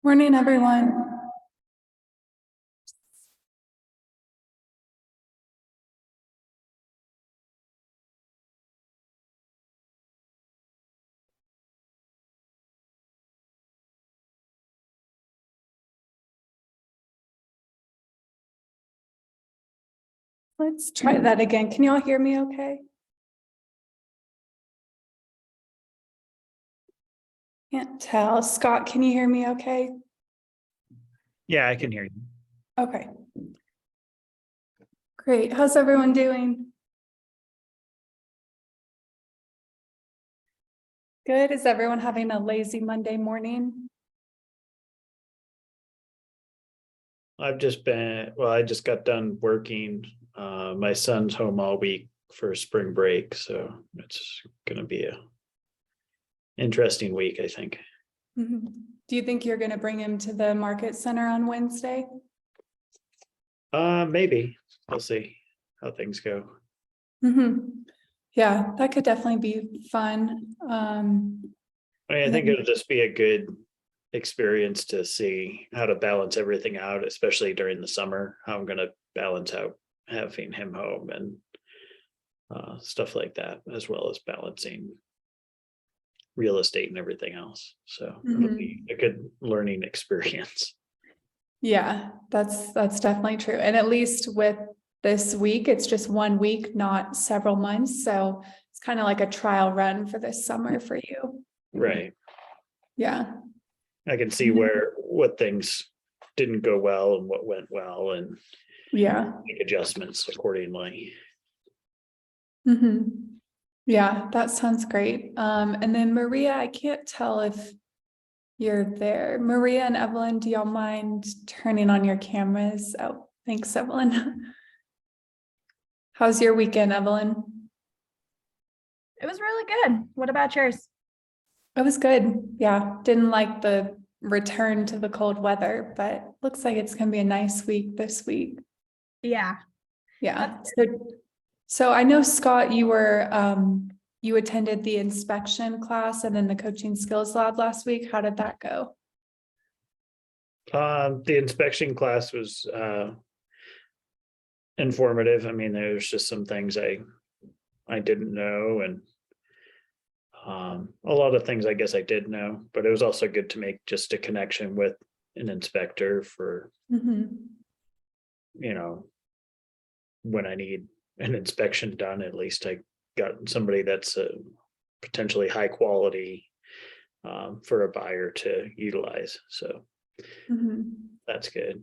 Morning, everyone. Let's try that again. Can you all hear me okay? Can't tell. Scott, can you hear me okay? Yeah, I can hear you. Okay. Great. How's everyone doing? Good. Is everyone having a lazy Monday morning? I just got done working. My son's home all week for spring break, so it's gonna be a interesting week, I think. Do you think you're going to bring him to the market center on Wednesday? Maybe. We'll see how things go. Yeah, that could definitely be fun. I think it'll just be a good experience to see how to balance everything out, especially during the summer, how I'm gonna balance out having him home and stuff like that, as well as balancing real estate and everything else. So it'll be a good learning experience. Yeah, that's definitely true. And at least with this week, it's just 1 week, not several months. So it's kind of like a trial run for this summer for you. Right. Yeah. I can see what things didn't go well and what went well and Yeah. make adjustments accordingly. Yeah, that sounds great. And then Maria, I can't tell if you're there. Maria and Evelyn, do y'all mind turning on your cameras? Oh, thanks, Evelyn. How's your weekend, Evelyn? It was really good. What about yours? It was good. Yeah, didn't like the return to the cold weather, but looks like it's gonna be a nice week this week. Yeah. Yeah. So I know, Scott, you were you attended the inspection class and then the coaching skills lab last week. How did that go? The inspection class was informative. I mean, there's just some things I didn't know, and a lot of things I guess I did know, but it was also good to make just a connection with an inspector for, you know, when I need an inspection done, at least I got somebody that's a potentially high quality for a buyer to utilize. So that's good.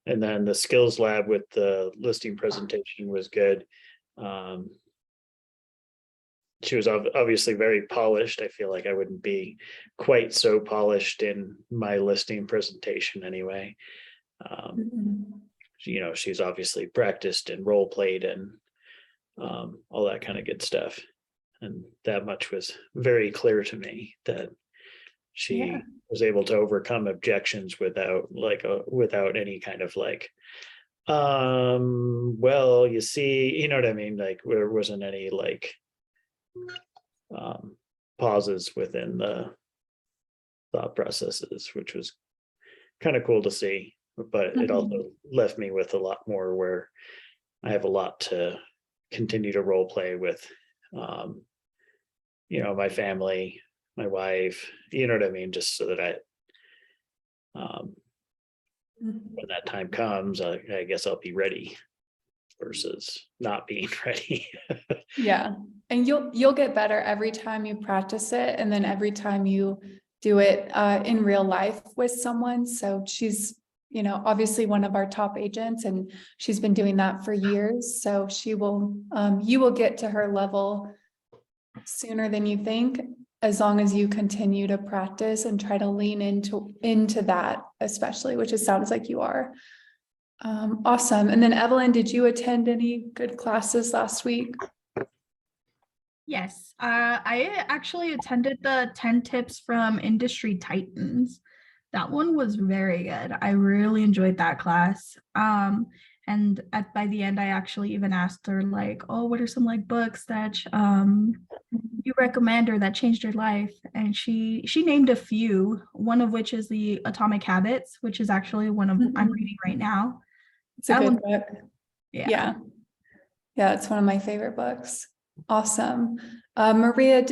And then the skills lab with the listing presentation was good. She was obviously very polished. I feel like I wouldn't be quite so polished in my listing presentation anyway. You know, she's obviously practiced and role played and all that kind of good stuff. And that much was very clear to me, that she was able to overcome objections without without any kind of like, well, you see, you know what I mean? Like there wasn't any like pauses within the thought processes, which was kind of cool to see. But it also left me with a lot more where I have a lot to continue to role play with, you know, my family, my wife, you know what I mean? Just so that when that time comes, I guess I'll be ready versus not being ready. Yeah. And you'll get better every time you practice it. And then every time you do it in real life with someone. So she's, you know, obviously one of our top agents, and she's been doing that for years. So she will, you will get to her level sooner than you think, as long as you continue to practice and try to lean into that, especially, which it sounds like you are. Awesome. And then Evelyn, did you attend any good classes last week? Yes. I actually attended the 10 tips from industry titans. That one was very good. I really enjoyed that class. And by the end, I actually even asked her like, oh, what are some like books that you recommend or that changed your life? And she named a few, one of which is the Atomic Habits, which is actually one of I'm reading right now. It's a That good one, book. yeah. Yeah, it's one of my favorite books. Awesome. Maria,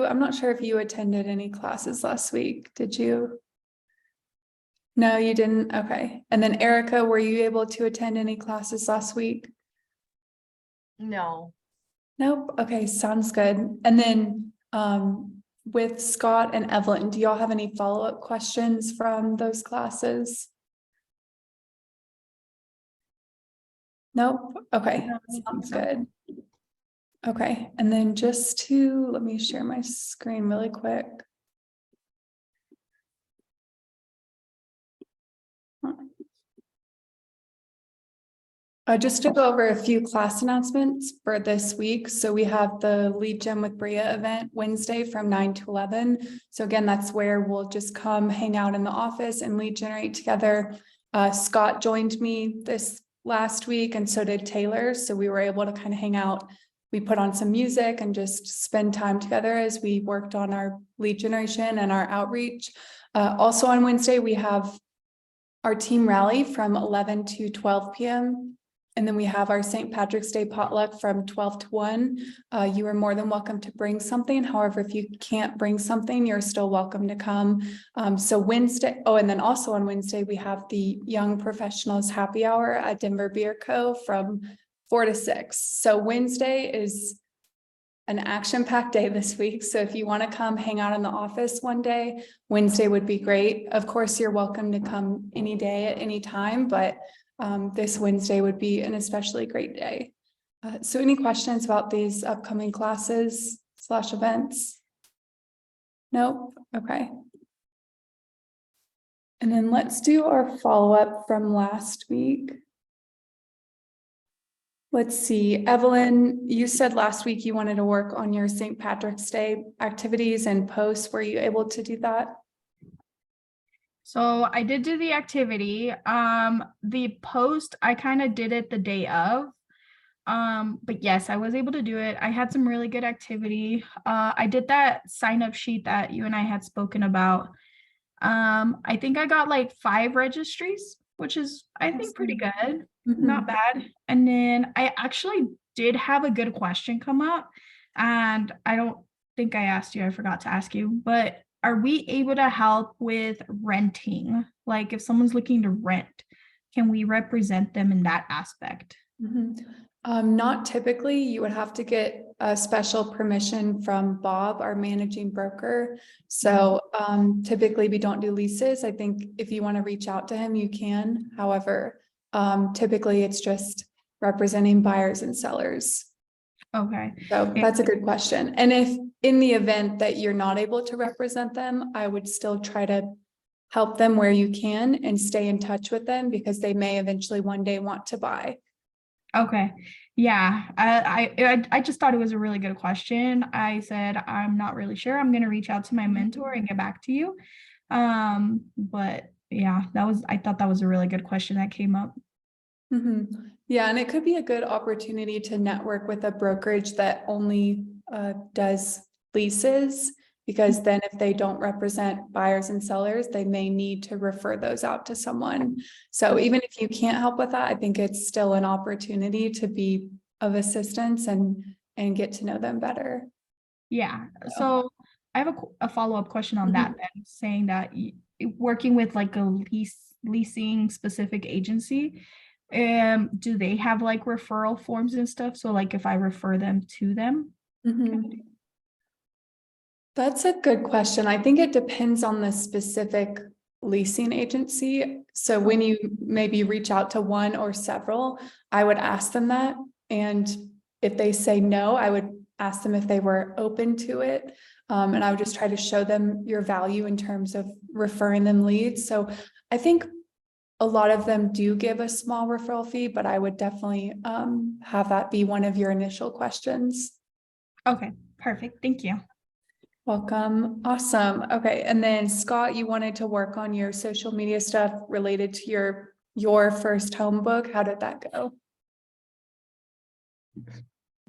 I'm not sure if you attended any classes last week. Did you? No, you didn't? Okay. And then Erica, were you able to attend any classes last week? No. Nope. Okay, sounds good. And then with Scott and Evelyn, do y'all have any follow-up questions from those classes? Nope. Okay, No, I don't sounds think so. good. Okay, and then let me share my screen really quick. Just to go over a few class announcements for this week. So we have the Lead Gen with Brea event Wednesday from 9 to 11. So again, that's where we'll just come hang out in the office and lead generate together. Scott joined me this last week and so did Taylor. So we were able to kind of hang out. We put on some music and just spend time together as we worked on our lead generation and our outreach. Also on Wednesday, we have our team rally from 11 to 12 p.m. And then we have our St. Patrick's Day potluck from 12 to 1. You are more than welcome to bring something. However, if you can't bring something, you're still welcome to come. So Wednesday, and then also on Wednesday, we have the Young Professionals Happy Hour at Denver Beer Co. from 4 to 6. So Wednesday is an action-packed day this week. So if you want to come hang out in the office one day, Wednesday would be great. Of course, you're welcome to come any day at any time, but this Wednesday would be an especially great day. So any questions about these upcoming classes / events? Nope. Okay. And then let's do our follow-up from last week. Let's see, Evelyn, you said last week you wanted to work on your St. Patrick's Day activities and posts. Were you able to do that? So I did do the activity. The post, I kind of did it the day of. But yes, I was able to do it. I had some really good activity. I did that sign up sheet that you and I had spoken about. I think I got like 5 registries, which is, I think, pretty good. Not bad. And then I actually did have a good question come up, and I don't think I asked you, I forgot to ask you, but are we able to help with renting? Like if someone's looking to rent, can we represent them in that aspect? Not typically. You would have to get a special permission from Bob, our managing broker. So typically we don't do leases. I think if you want to reach out to him, you can. However, typically it's just representing buyers and sellers. Okay. So that's a good question. And if in the event that you're not able to represent them, I would still try to help them where you can and stay in touch with them because they may eventually one day want to buy. Okay. Yeah. I just thought it was a really good question. I said, I'm not really sure. I'm going to reach out to my mentor and get back to you. But yeah, I thought that was a really good question that came up. Yeah, and it could be a good opportunity to network with a brokerage that only does leases, because then if they don't represent buyers and sellers, they may need to refer those out to someone. So even if you can't help with that, I think it's still an opportunity to be of assistance and get to know them better. Yeah. So I have a follow-up question on that then, saying that working with like a leasing specific agency, do they have like referral forms and stuff? So like if I refer them to them? That's a good question. I think it depends on the specific leasing agency. So when you maybe reach out to one or several, I would ask them that. And if they say no, I would ask them if they were open to it. And I would just try to show them your value in terms of referring them leads. So I think a lot of them do give a small referral fee, but I would definitely have that be one of your initial questions. Okay, perfect. Thank you. Welcome. Awesome. Okay. And then Scott, you wanted to work on your social media stuff related to your first home book. How did that go?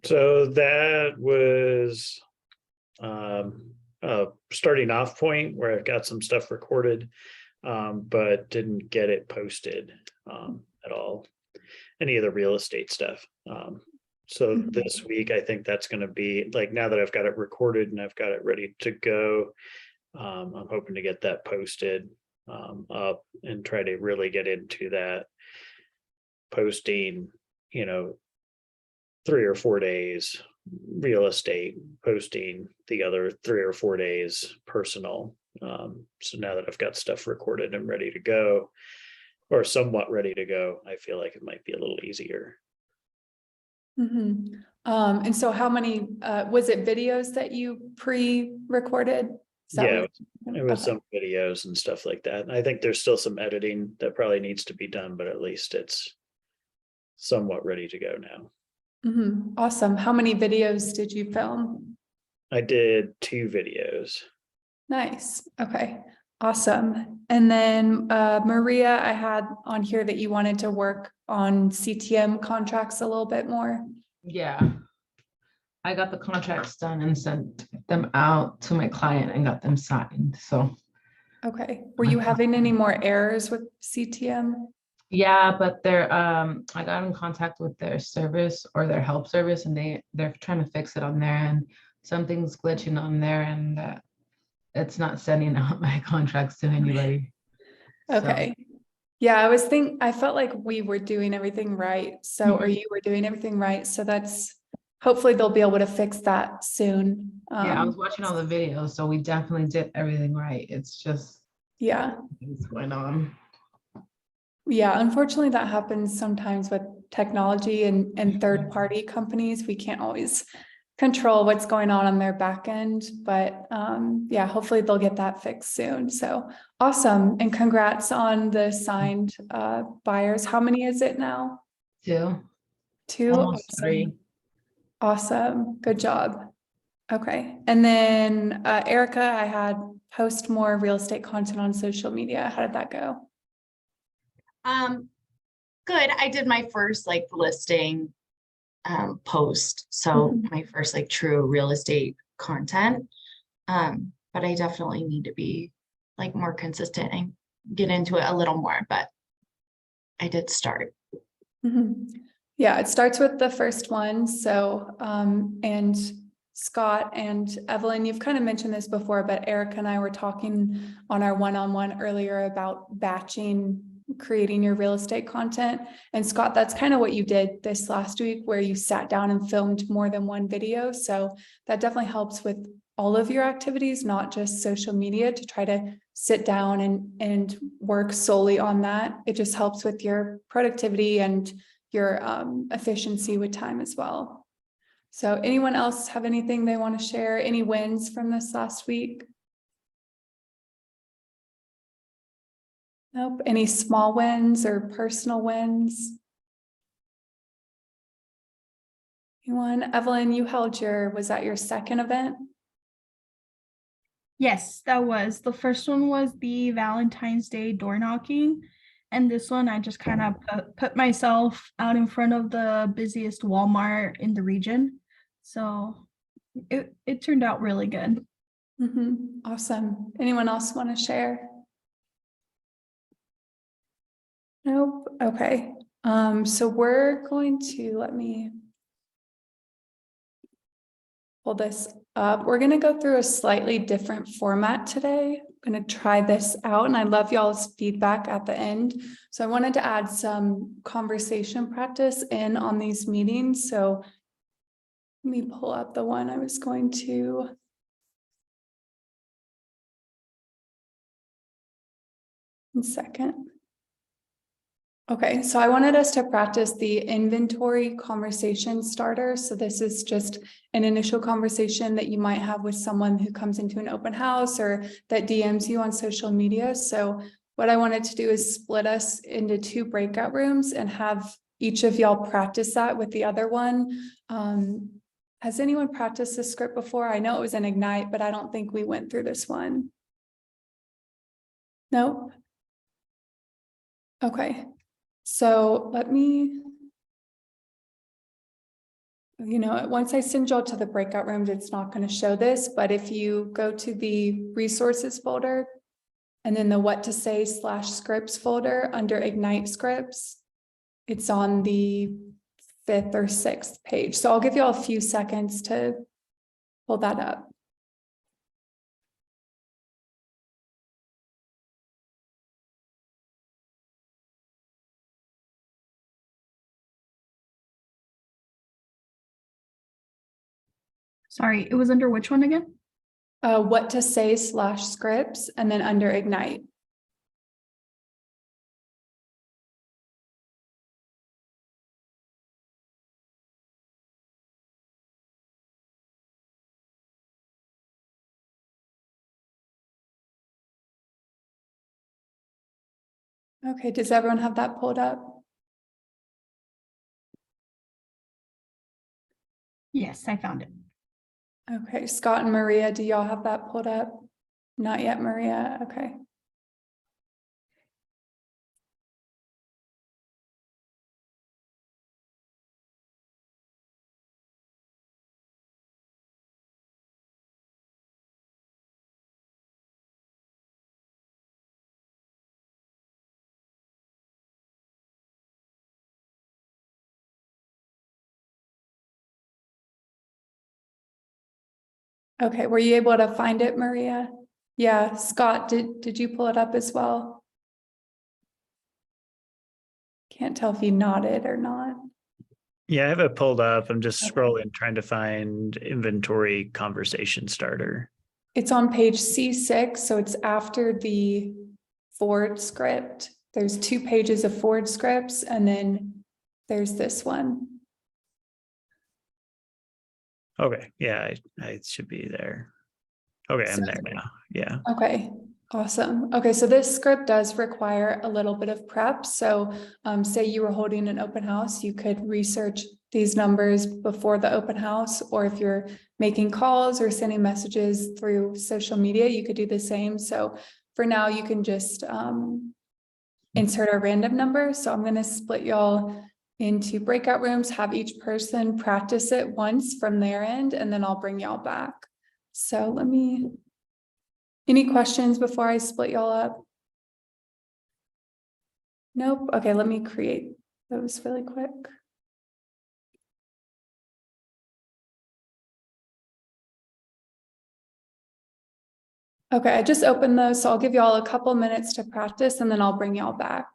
So that was starting off point where I've got some stuff recorded, but didn't get it posted at all. Any of the real estate stuff. So Mhm. this week, I think that's going to be like, now that I've got it recorded and I've got it ready to go, I'm hoping to get that posted up and try to really get into that posting, 3 or 4 days real estate, posting the other 3 or 4 days personal. So now that I've got stuff recorded and ready to go, or somewhat ready to go, I feel like it might be a little easier. Mhm. And so how many, was it videos that you pre-recorded? Is that Yeah, what- it was okay. some videos and stuff like that. And I think there's still some editing that probably needs to be done, but at least it's somewhat ready to go now. Mhm. Awesome. How many videos did you film? I did 2 videos. Nice. Okay. Awesome. And then Maria, I had on here that you wanted to work on CTM contracts a little bit more. Yeah. I got the contracts done and sent them out to my client and got them signed. So Okay. Were you having any more errors with CTM? yeah, but I got in contact with their service or their help service, and they're trying to fix it on their end. Something's glitching on their end that it's not sending out my contracts to anybody. So, Okay. Yeah, I felt like we were doing everything right. So, or you were doing everything right. So hopefully they'll be able to fix that soon. yeah, I was watching all the videos, so we definitely did everything right. It's just Yeah. what's going on. Yeah, unfortunately, that happens sometimes with technology and third-party companies. We can't always control what's going on their back end, but yeah, hopefully they'll get that fixed soon. So awesome. And congrats on the signed buyers. How many is it now? 2, 2? almost Awesome. 3. Awesome. Good job. Okay. And then Erica, I had post more real estate content on social media. How did that go? Good. I did my first like listing post. So Mhm. my first like true real estate content. But I definitely need to be like more consistent and get into it a little more, but I did start. Mhm. Yeah, it starts with the first one. So, and Scott and Evelyn, you've kind of mentioned this before, but Erica and I were talking on our one-on-one earlier about batching, creating your real estate content. And Scott, that's kind of what you did this last week, where you sat down and filmed more than one video. So that definitely helps with all of your activities, not just social media, to try to sit down and work solely on that. It just helps with your productivity and your efficiency with time as well. So anyone else have anything they want to share? Any wins from this last week? Nope. Any small wins or personal wins? Anyone? Evelyn, you held was that your second event? Yes, that was. The first one was the Valentine's Day door knocking. And this one, I just kind of put myself out in front of the busiest Walmart in the region. So it turned out really good. Mm-hmm. Awesome. Anyone else want to share? Nope. Okay. So we're going to, let me pull this up. We're going to go through a slightly different format today. I'm going to try this out, and I love y'all's feedback at the end. So I wanted to add some conversation practice in on these meetings. So let me pull up the one I was going to. One second. Okay, so I wanted us to practice the inventory conversation starter. So this is just an initial conversation that you might have with someone who comes into an open house or that DMs you on social media. So what I wanted to do is split us into 2 breakout rooms and have each of y'all practice that with the other one. Has anyone practiced this script before? I know it was an Ignite, but I don't think we went through this one. No? Okay. So let me you know, once I send y'all to the breakout rooms, it's not going to show this, but if you go to the resources folder and then the what to say / scripts folder under Ignite scripts, it's on the 5th or 6th page. So I'll give you all a few seconds to pull that up. Sorry, it was under which one again? What to say / scripts, and then under Ignite. Okay, does everyone have that pulled up? Yes, I found it. Okay, Scott and Maria, do y'all have that pulled up? Not yet, Maria. Okay. Okay, were you able to find it, Maria? Yeah, Scott, did you pull it up as well? Can't tell if you nodded or not. Yeah, I have it pulled up. I'm just Okay. scrolling, trying to find inventory conversation starter. It's on page C6, so it's after the Ford script. There's 2 pages of Ford scripts, and then there's this one. Okay, yeah, I should be there. Okay, I'm So- there now. Yeah. Okay, awesome. Okay, so this script does require a little bit of prep. So say you were holding an open house, you could research these numbers before the open house, or if you're making calls or sending messages through social media, you could do the same. So for now, you can just insert a random number. So I'm going to split y'all into breakout rooms, have each person practice it once from their end, and then I'll bring y'all back. So any questions before I split y'all up? Nope. Okay, let me create those really quick. Okay, I just opened those, so I'll give y'all a couple minutes to practice and then I'll bring y'all back.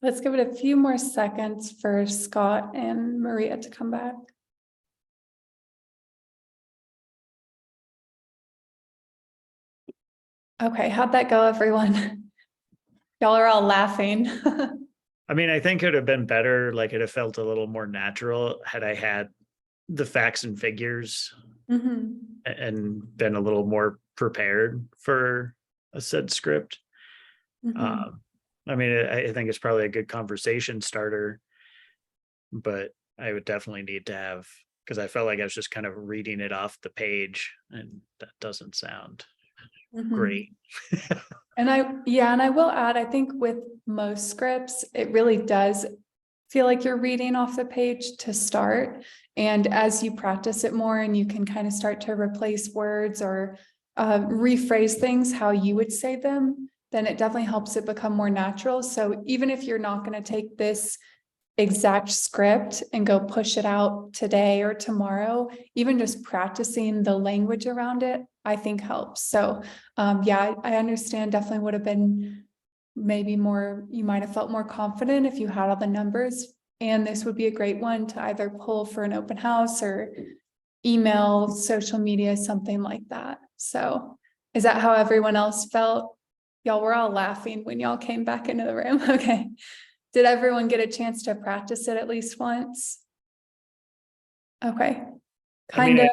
Let's give it a few more seconds for Scott and Maria to come back. Okay, how'd that go, everyone? Y'all are all laughing. I mean, I think it would have been better, like it'd have felt a little more natural had I had the facts and figures Mhm. and been a little more prepared for a said script. Mhm. I mean, I think it's probably a good conversation starter, but I would definitely need to have, because I felt like I was just kind of reading it off the page, and that doesn't sound Mhm. great. And I will add, I think with most scripts, it really does feel like you're reading off the page to start. And as you practice it more and you can kind of start to replace words or rephrase things how you would say them, then it definitely helps it become more natural. So even if you're not going to take this exact script and go push it out today or tomorrow, even just practicing the language around it, I think helps. So yeah, I understand, definitely would have been maybe more, you might have felt more confident if you had all the numbers. And this would be a great one to either pull for an open house or email, social media, something like that. So is that how everyone else felt? Y'all were all laughing when y'all came back into the room. Okay. Did everyone get a chance to practice it at least once? Okay. I mean, Kind of.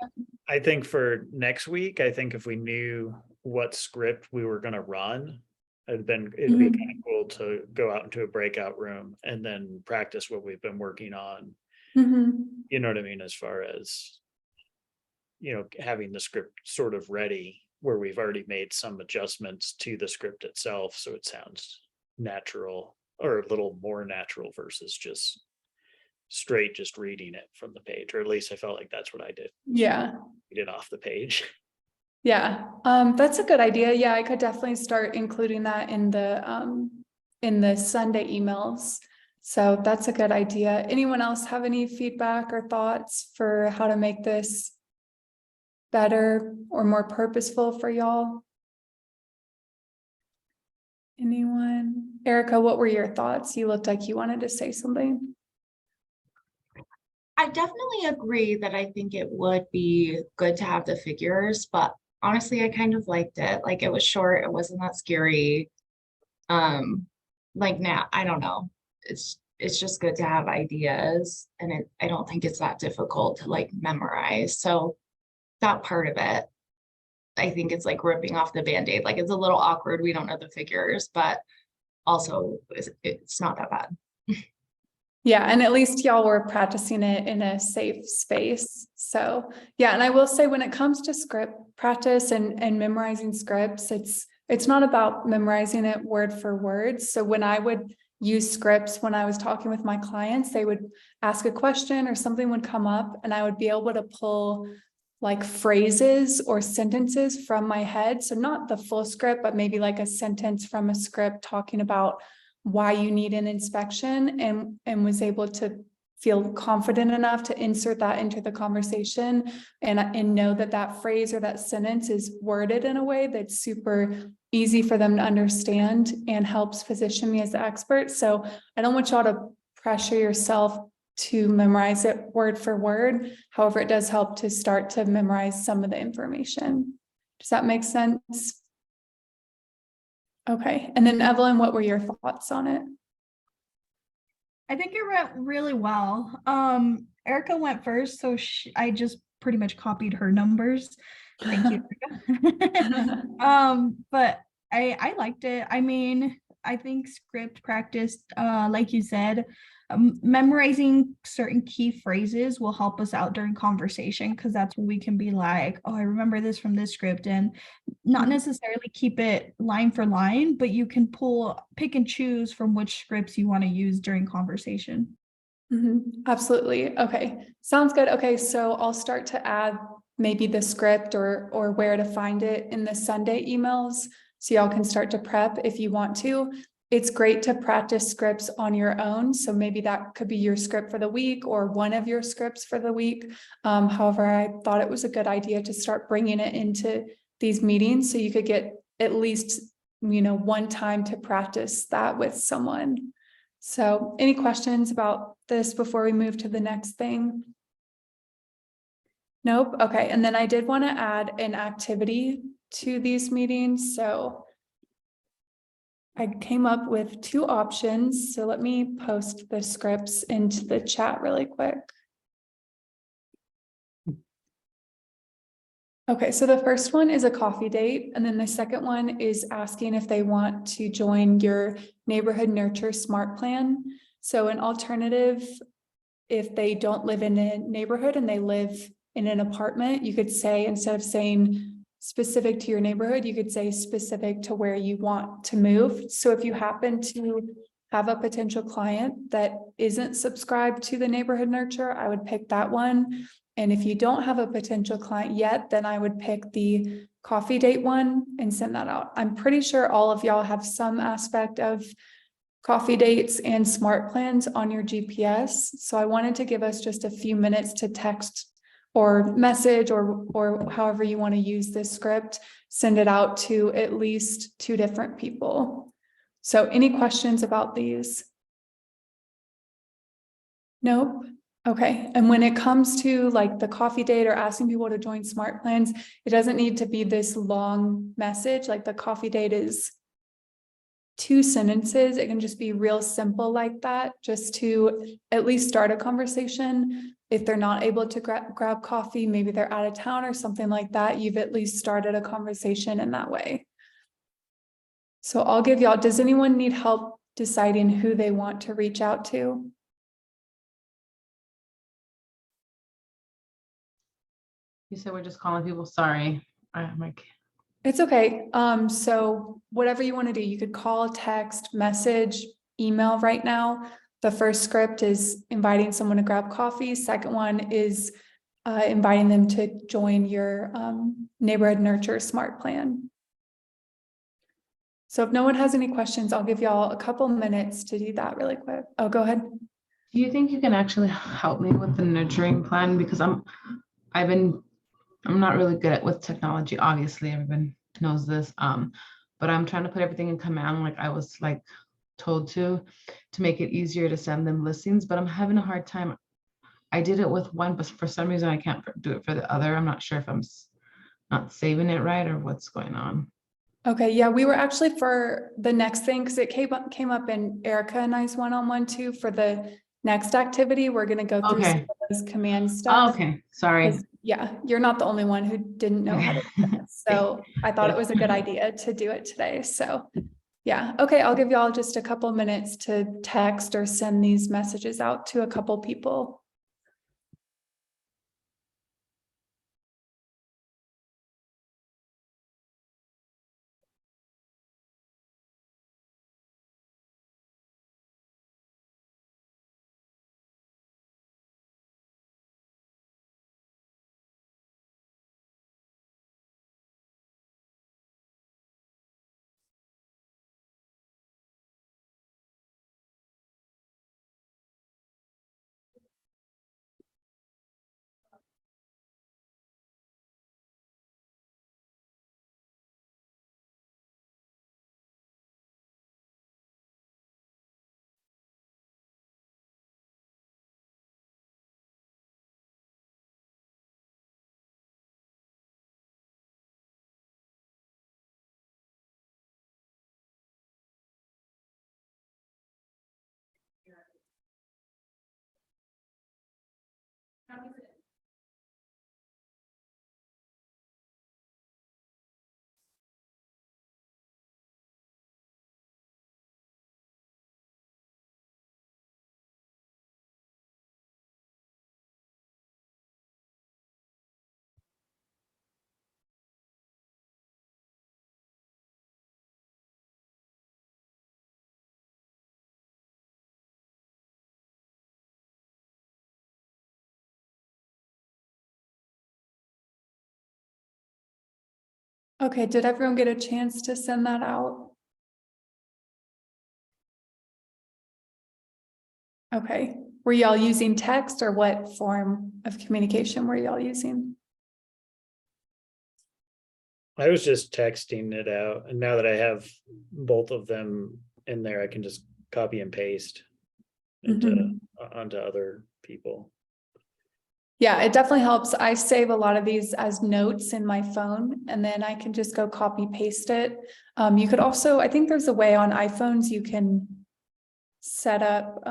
I think for next week, I think if we knew what script we were gonna run, it'd be kind of cool to go out into a breakout room and then practice what we've been working on. You know what I mean? As far as, having the script sort of ready where we've already made some adjustments to the script itself, so it sounds natural or a little more natural versus just straight just reading it from the page, or at least I felt like that's what I did. Yeah. Read it off the page. Yeah. That's a good idea. Yeah, I could definitely start including that in the Sunday emails. So that's a good idea. Anyone else have any feedback or thoughts for how to make this better or more purposeful for y'all? Anyone? Erica, what were your thoughts? You looked like you wanted to say something. I definitely agree that I think it would be good to have the figures, but honestly, I kind of liked it. Like it was short, it wasn't that scary. Like now, I don't know. It's just good to have ideas, and I don't think it's that difficult to like memorize. So that part of it, I think it's like ripping off the Band-Aid. Like it's a little awkward. We don't know the figures, but also it's not that bad. Yeah, and at least y'all were practicing it in a safe space. So yeah, and I will say when it comes to script practice and memorizing scripts, it's not about memorizing it word for word. So when I would use scripts when I was talking with my clients, they would ask a question or something would come up and I would be able to pull like phrases or sentences from my head. So not the full script, but maybe like a sentence from a script talking about why you need an inspection, and was able to feel confident enough to insert that into the conversation and know that that phrase or that sentence is worded in a way that's super easy for them to understand and helps position me as the expert. So I don't want y'all to pressure yourself to memorize it word for word. However, it does help to start to memorize some of the information. Does that make sense? Okay. And then Evelyn, what were your thoughts on it? I think it went really well. Erica went first, so I just pretty much copied her numbers. Thank you, Erica. But I liked it. I mean, I think script practice, like you said, memorizing certain key phrases will help us out during conversation, because that's when we can be like, oh, I remember this from this script, and not necessarily keep it line for line, but you can pick and choose from which scripts you want to use during conversation. Absolutely. Okay. Sounds good. Okay. So I'll start to add maybe the script or where to find it in the Sunday emails. So y'all can start to prep if you want to. It's great to practice scripts on your own. So maybe that could be your script for the week or one of your scripts for the week. However, I thought it was a good idea to start bringing it into these meetings so you could get at least, one time to practice that with someone. So any questions about this before we move to the next thing? Nope. Okay. And then I did want to add an activity to these meetings. So I came up with 2 options. So let me post the scripts into the chat really quick. Okay, so the first one is a coffee date, and then the second one is asking if they want to join your neighborhood nurture smart plan. So an alternative, if they don't live in a neighborhood and they live in an apartment, you could say, instead of saying specific to your neighborhood, you could say specific to where you want to move. So if you happen to have a potential client that isn't subscribed to the neighborhood nurture, I would pick that one. And if you don't have a potential client yet, then I would pick the coffee date one and send that out. I'm pretty sure all of y'all have some aspect of coffee dates and smart plans on your GPS. So I wanted to give us just a few minutes to text or message or however you want to use this script, send it out to at least 2 different people. So any questions about these? Nope. Okay. And when it comes to like the coffee date or asking people to join smart plans, it doesn't need to be this long message. Like the coffee date is 2 sentences. It can just be real simple like that, just to at least start a conversation. If they're not able to grab coffee, maybe they're out of town or something like that, you've at least started a conversation in that way. So I'll give y'all, does anyone need help deciding who they want to reach out to? You said we're just calling people. Sorry. I'm like, It's okay. So whatever you want to do, you could call, text, message, email right now. The first script is inviting someone to grab coffee. Second one is inviting them to join your neighborhood nurture smart plan. So if no one has any questions, I'll give y'all a couple minutes to do that really quick. Oh, go ahead. do you think you can actually help me with the nurturing plan? Because I'm not really good at with technology. Obviously, everyone knows this. But I'm trying to put everything in command, like I was like told to make it easier to send them listings. But I'm having a hard time. I did it with one, but for some reason I can't do it for the other. I'm not sure if I'm not saving it right or what's going on. Okay, yeah, we were actually for the next thing, because it came up in Erica and I's one-on-one too, for the next activity. We're gonna go through some Okay. of those command Oh, stuff. okay. Sorry. 'Cause, yeah, you're not the only one who didn't know how to do that. So I thought it was a good idea to do it today. So yeah, okay, I'll give y'all just a couple minutes to text or send these messages out to a couple people. Okay, did everyone get a chance to send that out? Okay, were y'all using text or what form of communication were y'all using? I was just texting it out, and now that I have both of them in there, I can just copy and paste. into onto other people. Yeah, it definitely helps. I save a lot of these as notes in my phone, and then I can just go copy paste it. You could also, I think there's a way on iPhones you can set up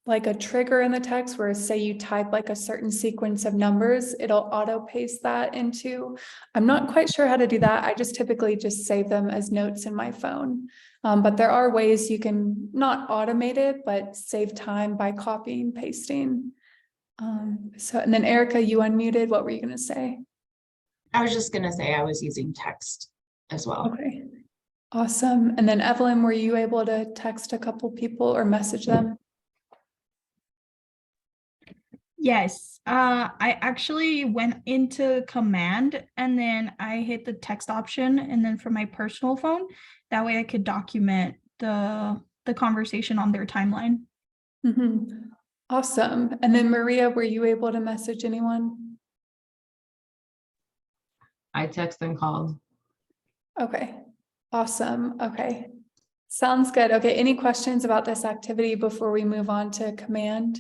like a trigger in the text where, say you type like a certain sequence of numbers, it'll auto paste that into. I'm not quite sure how to do that. I just typically just save them as notes in my phone. But there are ways you can not automate it, but save time by copying, pasting. So, and then Erica, you unmuted. What were you going to say? I was just gonna say I was using text as well. Okay, awesome. And then Evelyn, were you able to text a couple people or message them? Yes, I actually went into command and then I hit the text option, and then for my personal phone, that way I could document the conversation on their timeline. Awesome. And then Maria, were you able to message anyone? I text and called. Okay, awesome. Okay, sounds good. Okay, any questions about this activity before we move on to command?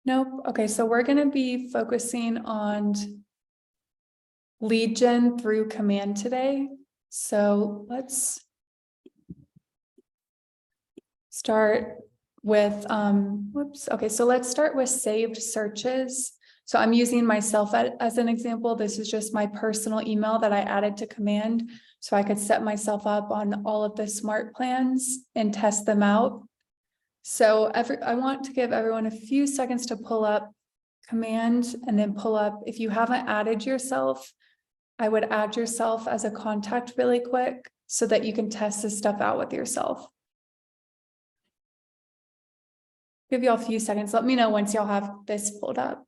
Nope. Okay, so we're going to be focusing on lead gen through command today. So let's start with, whoops. Okay, so let's start with saved searches. So I'm using myself as an example. This is just my personal email that I added to command. So I could set myself up on all of the smart plans and test them out. So I want to give everyone a few seconds to pull up command and then pull up. If you haven't added yourself, I would add yourself as a contact really quick so that you can test this stuff out with yourself. Give y'all a few seconds. Let me know once y'all have this pulled up.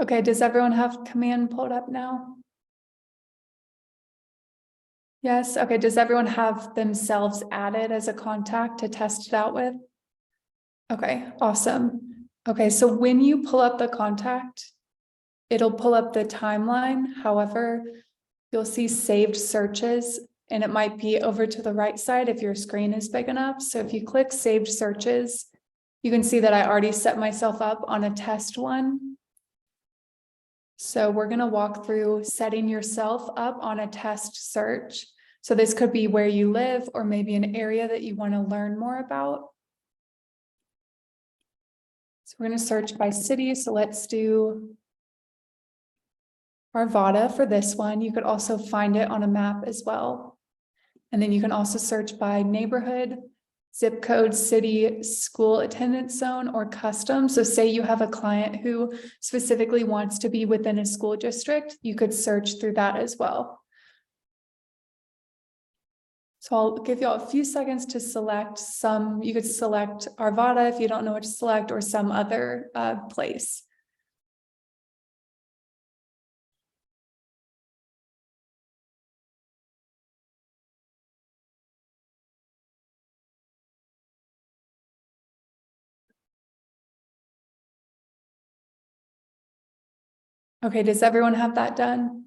Okay, does everyone have command pulled up now? Yes, okay, does everyone have themselves added as a contact to test it out with? Okay, awesome. Okay, so when you pull up the contact, it'll pull up the timeline. However, you'll see saved searches, and it might be over to the right side if your screen is big enough. So if you click saved searches, you can see that I already set myself up on a test one. So we're going to walk through setting yourself up on a test search. So this could be where you live or maybe an area that you want to learn more about. So we're going to search by city. So let's do Arvada for this one. You could also find it on a map as well. And then you can also search by neighborhood, zip code, city, school attendance zone, or custom. So say you have a client who specifically wants to be within a school district, you could search through that as well. So I'll give you all a few seconds to select some. You could select Arvada if you don't know what to select, or some other place. Okay, does everyone have that done?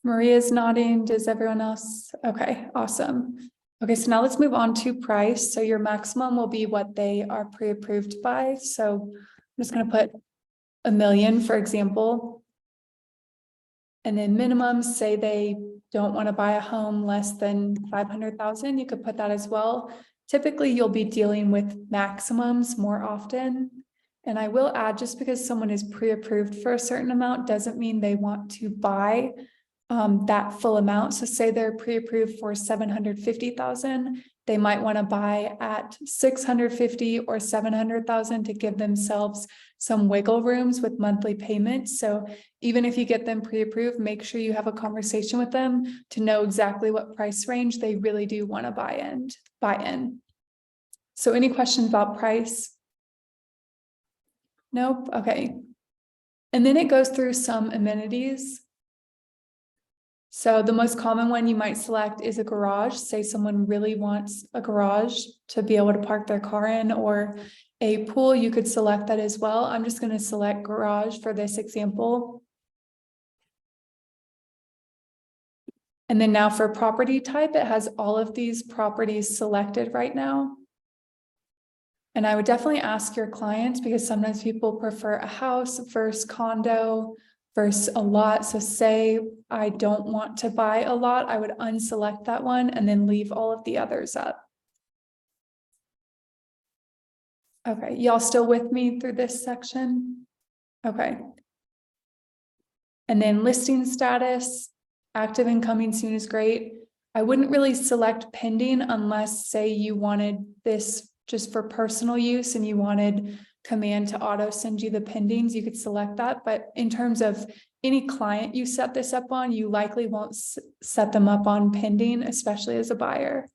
Maria's nodding. Does everyone else? Okay, awesome. Okay, so now let's move on to price. So your maximum will be what they are pre-approved by. So I'm just going to put $1 million, for example. And then minimums, say they don't want to buy a home less than 500,000, you could put that as well. Typically, you'll be dealing with maximums more often. And I will add, just because someone is pre-approved for a certain amount doesn't mean they want to buy that full amount. So say they're pre-approved for 750,000, they might want to buy at 650 or 700,000 to give themselves some wiggle rooms with monthly payments. So even if you get them pre-approved, make sure you have a conversation with them to know exactly what price range they really do want to buy in. So any questions about price? Nope. Okay. And then it goes through some amenities. So the most common one you might select is a garage. Say someone really wants a garage to be able to park their car in, or a pool, you could select that as well. I'm just going to select garage for this example. And then now for property type, it has all of these properties selected right now. And I would definitely ask your clients, because sometimes people prefer a house versus condo versus a lot. So say I don't want to buy a lot, I would unselect that one and then leave all of the others up. Okay, y'all still with me through this section? Okay. And then listing status, active and coming soon is great. I wouldn't really select pending unless, say, you wanted this just for personal use and you wanted command to auto send you the pendings, you could select that. But in terms of any client you set this up on, you likely won't set them up on pending, especially as a buyer.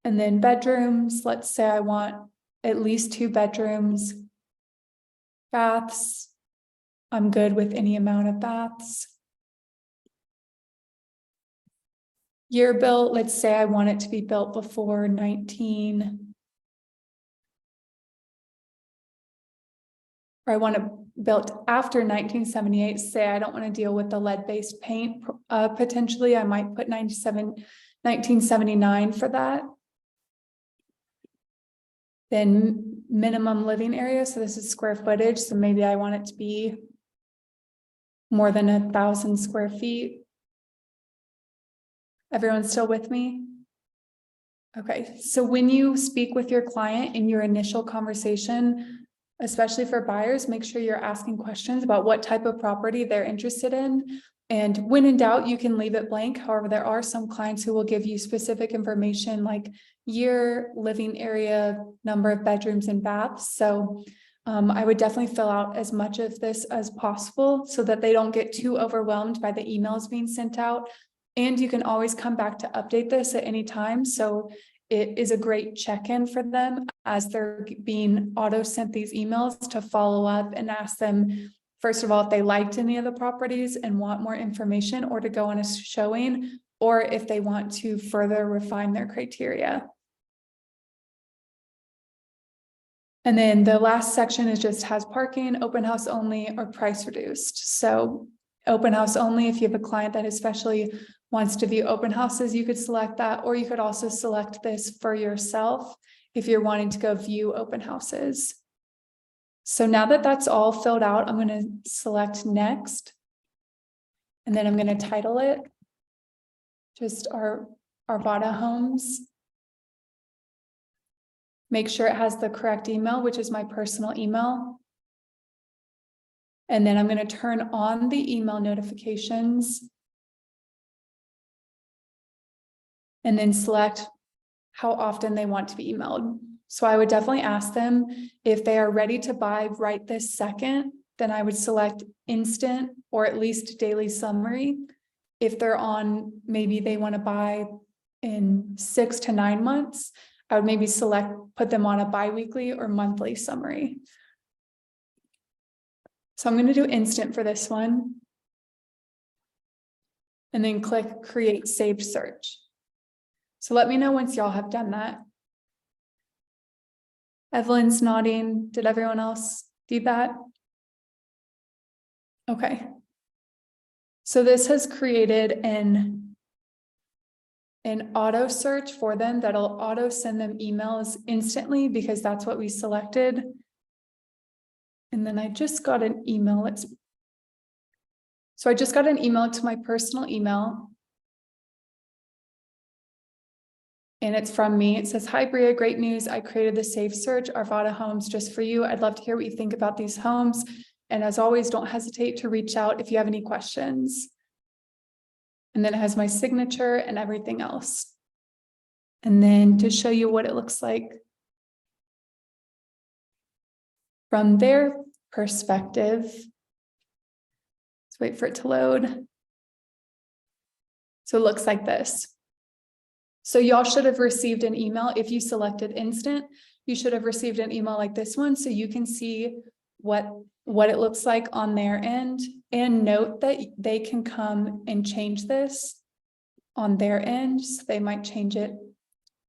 And then bedrooms, let's say I want at least 2 bedrooms. Baths, I'm good with any amount of baths. Year built, let's say I want it to be built before 19. Or I want it built after 1978. Say I don't want to deal with the lead-based paint. Potentially, I might put 1979 for that. Then minimum living area. So this is square footage. So maybe I want it to be more than 1,000 square feet. Everyone still with me? Okay, so when you speak with your client in your initial conversation, especially for buyers, make sure you're asking questions about what type of property they're interested in. And when in doubt, you can leave it blank. However, there are some clients who will give you specific information like year, living area, number of bedrooms and baths. So I would definitely fill out as much of this as possible so that they don't get too overwhelmed by the emails being sent out. And you can always come back to update this at any time. So it is a great check-in for them as they're being auto sent these emails to follow up and ask them, first of all, if they liked any of the properties and want more information, or to go on a showing, or if they want to further refine their criteria. And then the last section is just has parking, open house only, or price reduced. So open house only, if you have a client that especially wants to view open houses, you could select that, or you could also select this for yourself if you're wanting to go view open houses. So now that that's all filled out, I'm going to select next, and then I'm going to title it just Arvada Homes. Make sure it has the correct email, which is my personal email. And then I'm going to turn on the email notifications. And then select how often they want to be emailed. So I would definitely ask them if they are ready to buy right this second, then I would select instant or at least daily summary. If they're on, maybe they want to buy in 6 to 9 months, I would maybe put them on a biweekly or monthly summary. So I'm going to do instant for this one. And then click create saved search. So let me know once y'all have done that. Evelyn's nodding. Did everyone else do that? Okay. So this has created an auto search for them that'll auto send them emails instantly because that's what we selected. And then I just got an email. So I just got an email to my personal email. And it's from me. It says, hi, Brea, great news. I created the Safe Search Arvada Homes just for you. I'd love to hear what you think about these homes And as always, don't hesitate to reach out if you have any questions. And then it has my signature and everything else. And then to show you what it looks like from their perspective, let's wait for it to load. So it looks like this. So y'all should have received an email. If you selected instant, you should have received an email like this one, so you can see what it looks like on their end. And note that they can come and change this on their end. So they might change it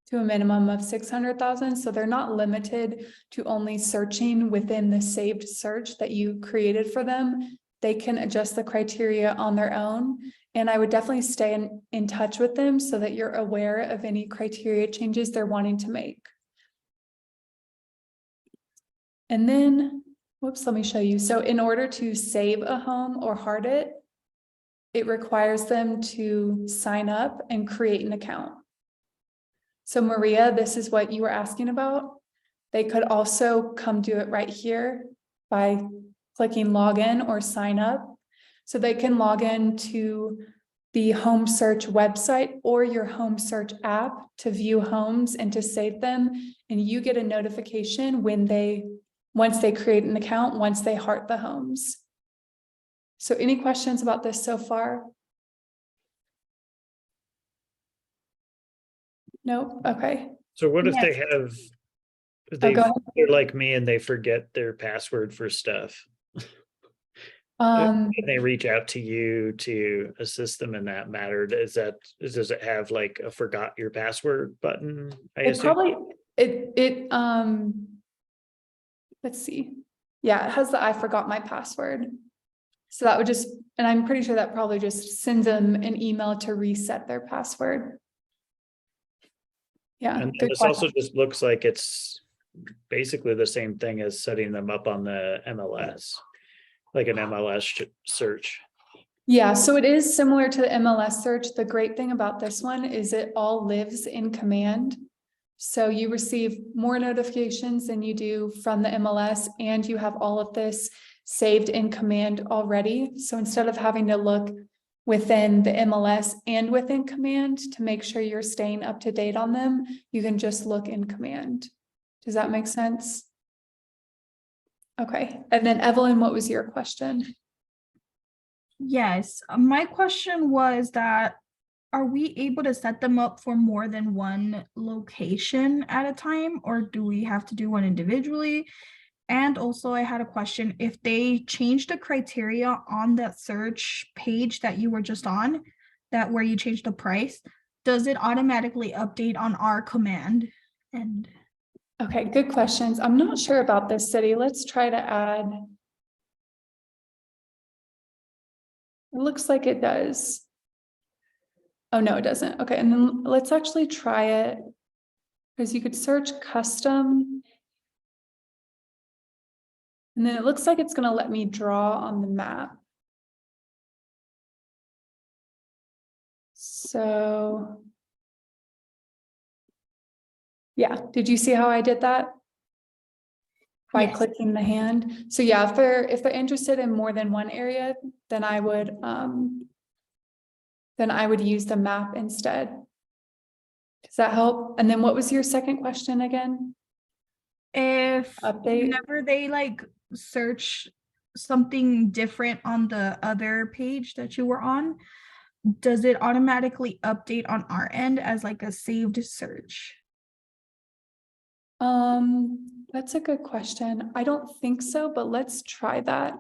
to a minimum of 600,000. So they're not limited to only searching within the saved search that you created for them. They can adjust the criteria on their own. And I would definitely stay in touch with them so that you're aware of any criteria changes they're wanting to make. And then, whoops, let me show you. So in order to save a home or heart it, it requires them to sign up and create an account. So Maria, this is what you were asking about. They could also come do it right here by clicking login or sign up. So they can log in to the home search website or your home search app to view homes and to save them. And you get a notification once they create an account, once they heart the homes. So any questions about this so far? No? Okay. So what if they Yes. have, go ahead. they're like me and they forget their password for stuff? And they reach out to you to assist them in that matter. Does it have like a forgot your password button? I It assume? probably, let's see. Yeah, it has the I forgot my password. So that would just, and I'm pretty sure that probably just sends them an email to reset their password. Yeah. And good this question. also just looks like it's basically the same thing as setting them up on the MLS, like an MLS search. Yeah, so it is similar to the MLS search. The great thing about this one is it all lives in command. So you receive more notifications than you do from the MLS, and you have all of this saved in command already. So instead of having to look within the MLS and within command to make sure you're staying up to date on them, you can just look in command. Does that make sense? Okay, and then Evelyn, what was your question? Yes, my question was that, are we able to set them up for more than one location at a time, or do we have to do one individually? And also I had a question, if they change the criteria on that search page that you were just on, that where you changed the price, does it automatically update on our command? And Okay, good questions. I'm not sure about this city. Let's try to add. It looks like it does. Oh, no, it doesn't. Okay, and then let's actually try it. Because you could search custom. And then it looks like it's going to let me draw on the map. So. Yeah, did you see how I did that? By yes. clicking the hand. So yeah, if they're interested in more than one area, then I would use the map instead. Does that help? And then what was your second question again? If Update. whenever they like search something different on the other page that you were on, does it automatically update on our end as like a saved search? That's a good question. I don't think so, but let's try that.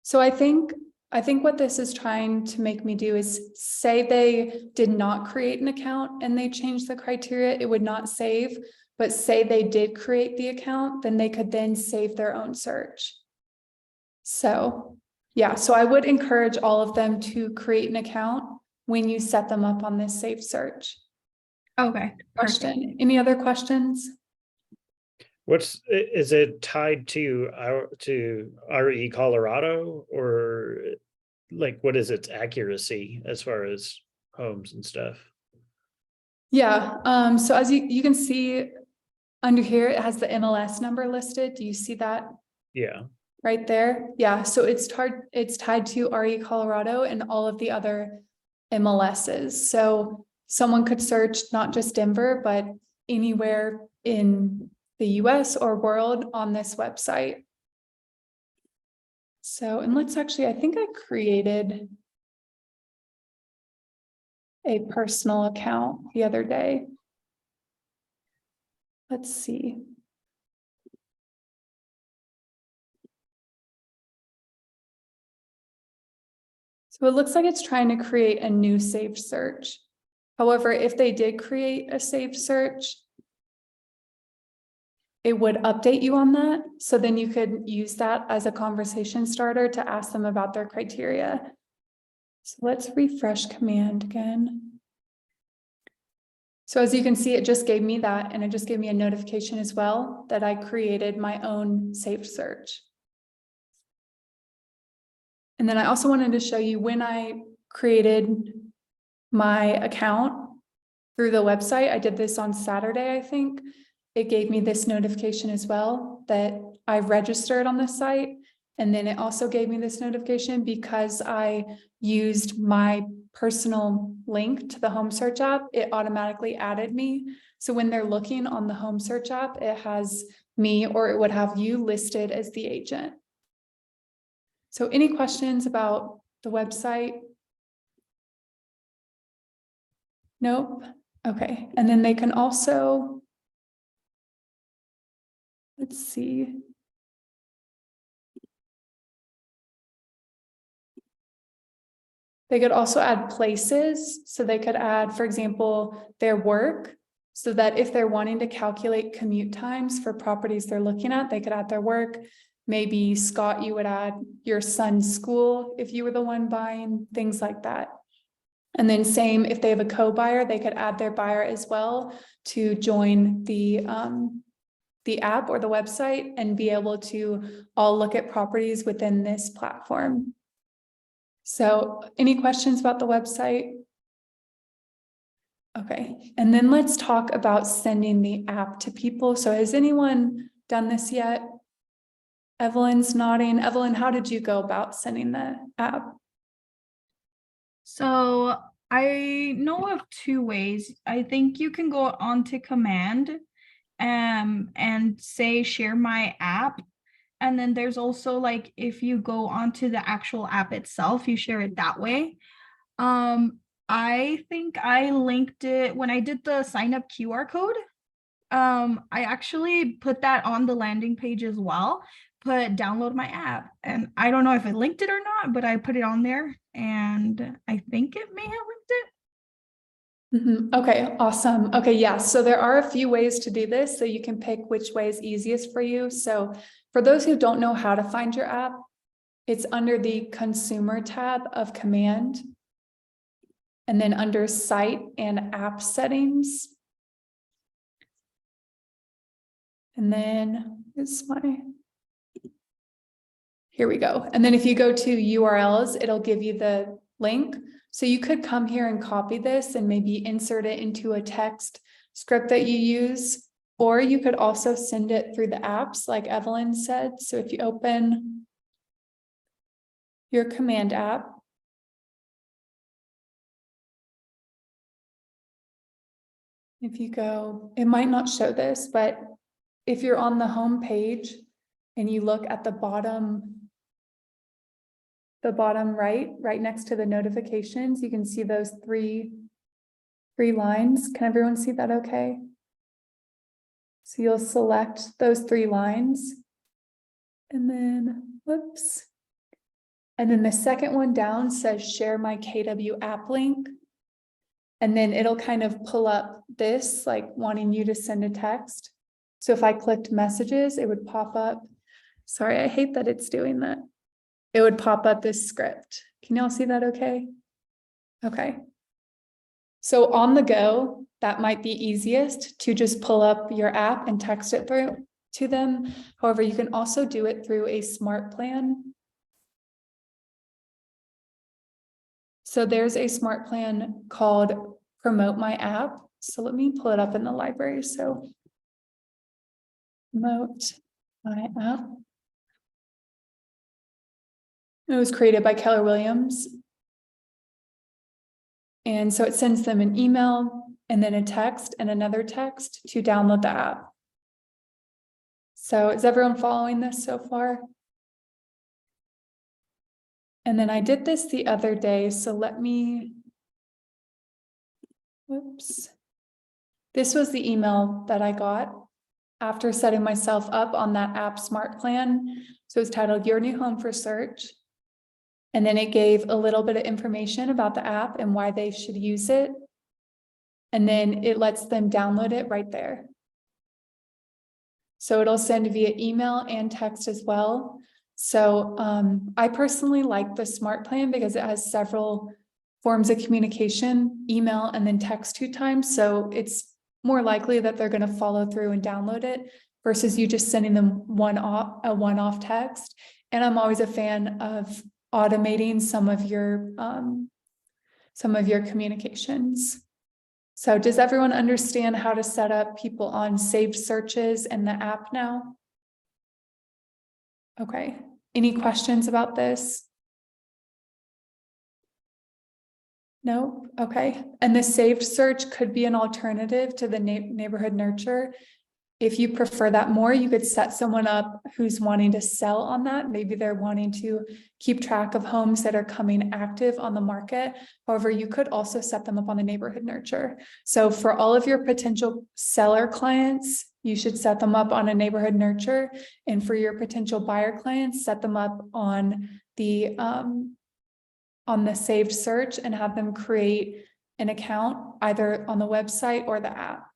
So I think what this is trying to make me do is say they did not create an account and they changed the criteria, it would not save, but say they did create the account, then they could then save their own search. So yeah, so I would encourage all of them to create an account when you set them up on this safe search. Okay, perfect. Question. Any other questions? Is it tied to RE Colorado, or like what is its accuracy as far as homes and stuff? Yeah, so as you can see under here, it has the MLS number listed. Do you see that Yeah, right there? Yeah, so it's tied to RE Colorado and all of the other MLSs. So someone could search not just Denver, but anywhere in the US or world on this website. So, and let's actually, I think I created a personal account the other day. Let's see. So it looks like it's trying to create a new saved search. However, if they did create a saved search, it would update you on that. So then you could use that as a conversation starter to ask them about their criteria. So let's refresh command again. So as you can see, it just gave me that, and it just gave me a notification as well that I created my own saved search. And then I also wanted to show you when I created my account through the website. I did this on Saturday, I think. It gave me this notification as well that I registered on the site. And then it also gave me this notification because I used my personal link to the home search app, it automatically added me. So when they're looking on the home search app, it has me, or it would have you listed as the agent. So any questions about the website? Nope. Okay. And then they can also, let's see. They could also add places. So they could add, for example, their work, so that if they're wanting to calculate commute times for properties they're looking at, they could add their work. Maybe Scott, you would add your son's school if you were the one buying, things like that. And then same, if they have a co-buyer, they could add their buyer as well to join the app or the website and be able to all look at properties within this platform. So any questions about the website? Okay, and then let's talk about sending the app to people. So has anyone done this yet? Evelyn's nodding. Evelyn, how did you go about sending the app? So I know of two ways. I think you can go onto command and say share my app. And then there's also like if you go onto the actual app itself, you share it that way. I think I linked it when I did the sign up QR code. I actually put that on the landing page as well, put download my app. And I don't know if I linked it or not, but I put it on there and I think it may have linked it. Okay, awesome. Okay, yeah, so there are a few ways to do this, so you can pick which way is easiest for you. So for those who don't know how to find your app, it's under the consumer tab of command. And then under site and app settings. And then here we go. And then if you go to URLs, it'll give you the link. So you could come here and copy this and maybe insert it into a text script that you use, or you could also send it through the apps like Evelyn said. So if you open your command app, if you go, it might not show this, but if you're on the home page and you look at the bottom right next to the notifications, you can see those three lines. Can everyone see that okay? So you'll select those 3 lines and then, whoops. And then the second one down says share my KW app link. And then it'll kind of pull up this, like wanting you to send a text. So if I clicked messages, it would pop up. Sorry, I hate that it's doing that. It would pop up this script. Can y'all see that okay? Okay. So on the go, that might be easiest to just pull up your app and text it through to them. However, you can also do it through a smart plan. So there's a smart plan called Promote My App. So let me pull it up in the library. So promote my app. It was created by Keller Williams. And so it sends them an email and then a text and another text to download the app. So is everyone following this so far? And then I did this the other day, so let me, whoops. This was the email that I got after setting myself up on that app smart plan. So it's titled Your New Home for Search. And then it gave a little bit of information about the app and why they should use it. And then it lets them download it right there. So it'll send via email and text as well. So I personally like the smart plan because it has several forms of communication, email, and then text 2 times. So it's more likely that they're going to follow through and download it versus you just sending them a one-off text. And I'm always a fan of automating some of your communications. So does everyone understand how to set up people on saved searches in the app now? Okay, any questions about this? No, okay. And the saved search could be an alternative to the neighborhood nurture. If you prefer that more, you could set someone up who's wanting to sell on that. Maybe they're wanting to keep track of homes that are coming active on the market. However, you could also set them up on the neighborhood nurture. So for all of your potential seller clients, you should set them up on a neighborhood nurture. And for your potential buyer clients, set them up on the saved search and have them create an account either on the website or the app.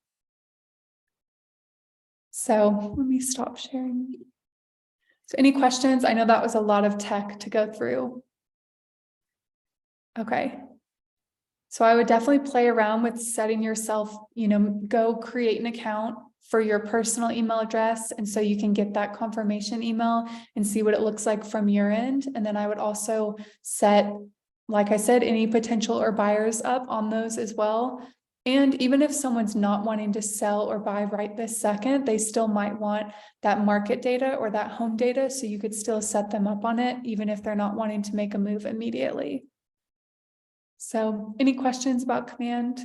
So let me stop sharing. So any questions? I know that was a lot of tech to go through. Okay. So I would definitely play around with setting yourself, go create an account for your personal email address. And so you can get that confirmation email and see what it looks like from your end. And then I would also set, like I said, any potential or buyers up on those as well. And even if someone's not wanting to sell or buy right this second, they still might want that market data or that home data. So you could still set them up on it, even if they're not wanting to make a move immediately. So any questions about Command?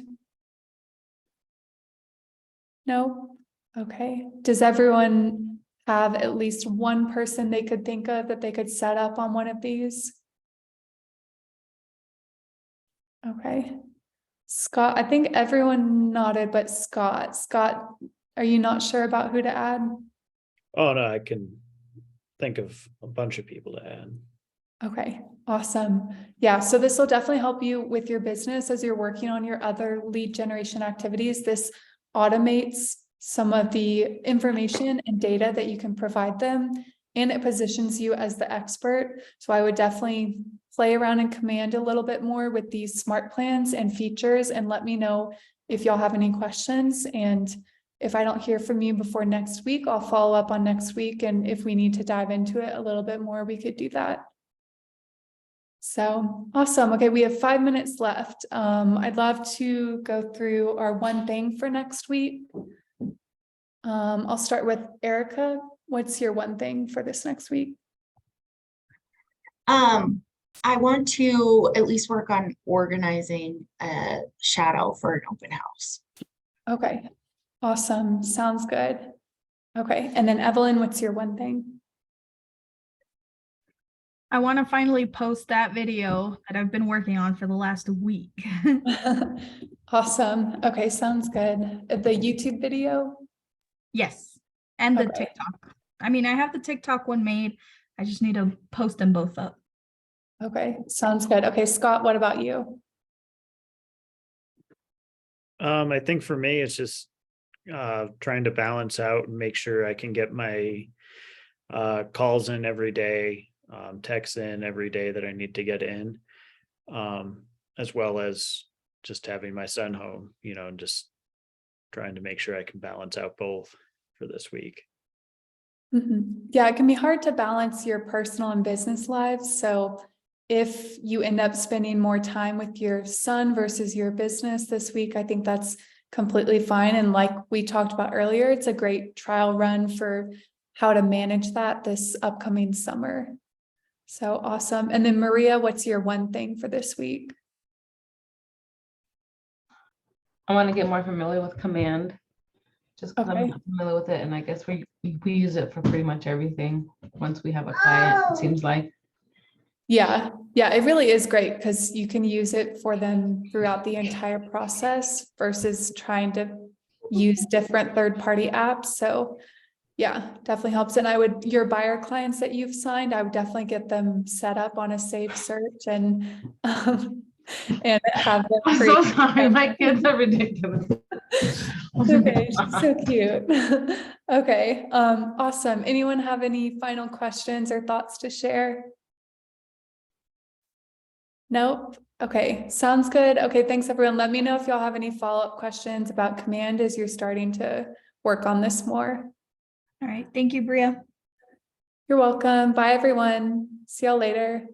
No? Okay. Does everyone have at least one person they could think of that they could set up on one of these? Okay. Scott, I think everyone nodded, but Scott, are you not sure about who to add? Oh, no, I can think of a bunch of people to add. Okay, awesome. Yeah, so this will definitely help you with your business as you're working on your other lead generation activities. This automates some of the information and data that you can provide them, and it positions you as the expert. So I would definitely play around in Command a little bit more with these smart plans and features, and let me know if y'all have any questions. And if I don't hear from you before next week, I'll follow up on next week. And if we need to dive into it a little bit more, we could do that. So awesome. Okay, we have 5 minutes left. I'd love to go through our one thing for next week. I'll start with Erica. What's your one thing for this next week? I want to at least work on organizing a shadow for an open house. Okay, awesome. Sounds good. Okay, and then Evelyn, what's your one thing? I want to finally post that video that I've been working on for the last week. Awesome. Okay, sounds good. The YouTube video? Yes, and the Okay. TikTok. I mean, I have the TikTok one made. I just need to post them both up. Okay, sounds good. Okay, Scott, what about you? I think for me, it's just trying to balance out and make sure I can get my calls in every day, texts in every day that I need to get in, as well as just having my son home, and just trying to make sure I can balance out both for this week. Yeah, it can be hard to balance your personal and business lives. So if you end up spending more time with your son versus your business this week, I think that's completely fine. And like we talked about earlier, it's a great trial run for how to manage that this upcoming summer. So awesome. And then Maria, what's your one thing for this week? I want to get more familiar with Command, just because I'm Okay. not familiar with it, and I guess we use it for pretty much everything once we have a client, it seems like. Yeah, it really is great because you can use it for them throughout the entire process versus trying to use different third-party apps. So yeah, definitely helps. And your buyer clients that you've signed, I would definitely get them set up on a safe search and have them I'm create. so sorry, my kids are ridiculous. Okay, she's so cute. Okay, awesome. Anyone have any final questions or thoughts to share? Nope. Okay, sounds good. Okay, thanks everyone. Let me know if y'all have any follow-up questions about Command as you're starting to work on this more. All right. Thank you, Brea. You're welcome. Bye, everyone. See y'all later.